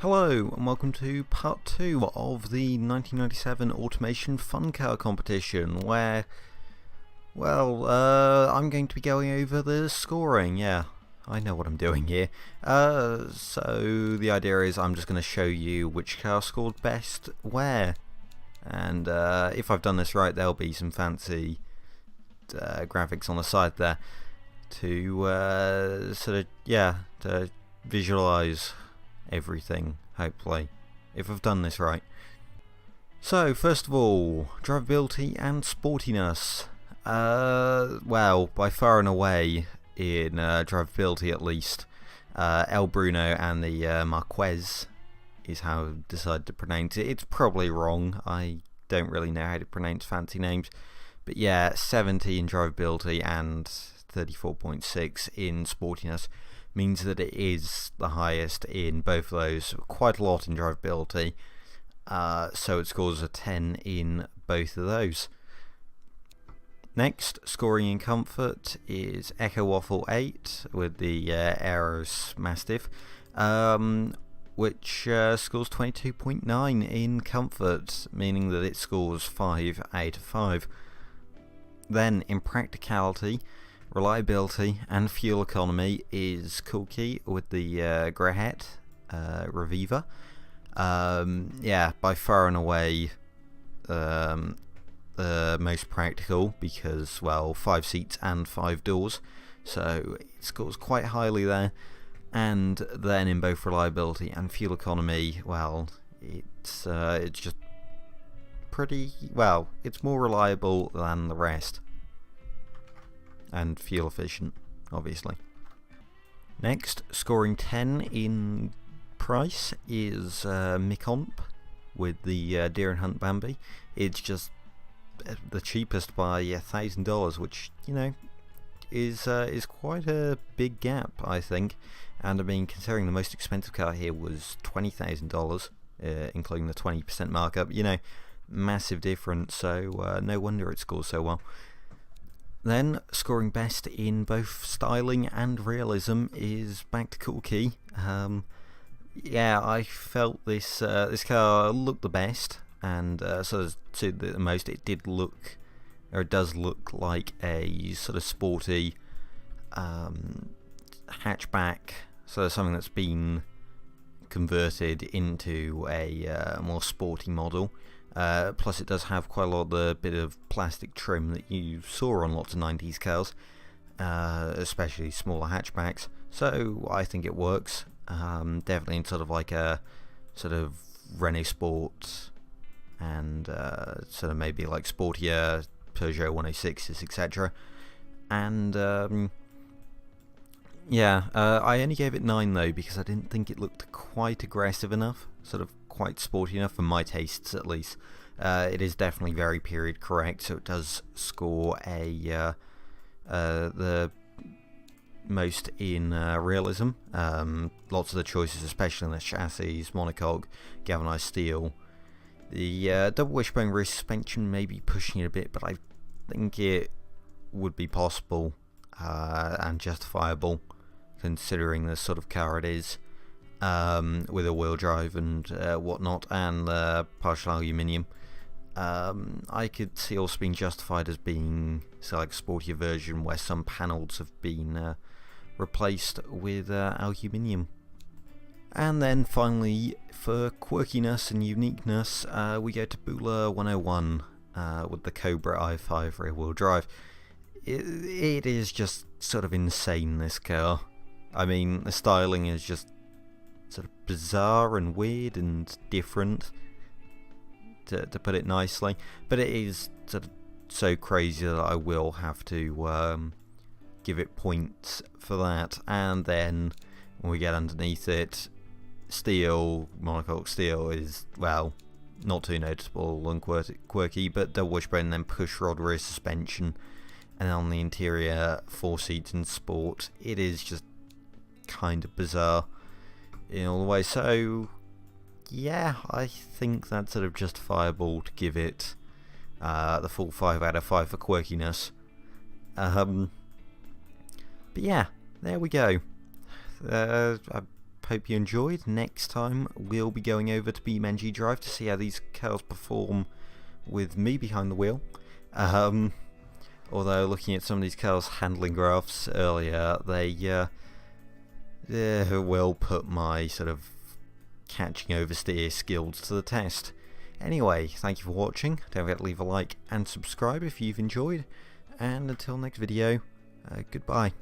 Hello and welcome to part 2 of the 1997 Automation Fun Car competition where, I'm going to be going over the scoring. Yeah, I know what I'm doing here. So the idea is I'm just going to show you which car scored best where, and if I've done this right, there'll be some fancy graphics on the side there to to visualize everything, hopefully, if I've done this right. So, first of all, drivability and sportiness. By far and away, in drivability at least, El Bruno and the Marquez is how I've decided to pronounce it. It's probably wrong, I don't really know how to pronounce fancy names. But yeah, 70 in drivability and 34.6 in sportiness means that it is the highest in both of those, quite a lot in drivability, so it scores a 10 in both of those. Next, scoring in comfort is Echo Waffle 8 with the Aeros Mastiff, which scores 22.9 in comfort, meaning that it scores 5 out of 5. Then, in practicality, reliability and fuel economy is Kulki with the Grahet Reviva. By far and away the most practical because, 5 seats and 5 doors, so it scores quite highly there. And then in both reliability and fuel economy, it's just pretty, it's more reliable than the rest. And fuel efficient, obviously. Next, scoring 10 in price is Mikomp with the Deer and Hunt Bambi. It's just the cheapest by $1,000, which is quite a big gap, I think. And I mean, considering the most expensive car here was $20,000, including the 20% markup, massive difference. So no wonder it scores so well. Then, scoring best in both styling and realism is back to Kulki. I felt this car looked the best, and to the most, it does look like a sort of sporty hatchback, so something that's been converted into a more sporty model. Plus it does have quite a lot of the bit of plastic trim that you saw on lots of 90s cars, especially smaller hatchbacks, so I think it works. Definitely in sort of like a sort of Renault Sport and sort of maybe like sportier Peugeot 106s, etc. And I only gave it 9 though because I didn't think it looked quite aggressive enough, sort of quite sporty enough for my tastes at least. It is definitely very period correct, so it does score the most in realism. Lots of the choices, especially in the chassis, monocoque, galvanized steel. The double wishbone rear suspension may be pushing it a bit, but I think it would be possible and justifiable considering the sort of car it is. With a wheel drive and whatnot, and partial aluminium. I could see also being justified as being like a sportier version where some panels have been replaced with aluminium. And then finally, for quirkiness and uniqueness, we go to Bula 101 with the Cobra i5 rear wheel drive. It is just sort of insane, this car. I mean, the styling is just sort of bizarre and weird and different, to put it nicely, but it is sort of so crazy that I will have to give it points for that. And then when we get underneath it, steel, monocoque steel is, not too noticeable and quirky, but double wishbone and then push rod rear suspension, and on the interior 4 seats and sport, it is just kind of bizarre in all the way. So yeah, I think that's sort of justifiable to give it the full 5 out of 5 for quirkiness. But yeah, there we go. I hope you enjoyed. Next time we'll be going over to BeamNG Drive to see how these cars perform with me behind the wheel. Although looking at some of these cars' handling graphs earlier, they will put my sort of catching oversteer skills to the test. Anyway, thank you for watching. Don't forget to leave a like and subscribe if you've enjoyed. And until next video, goodbye.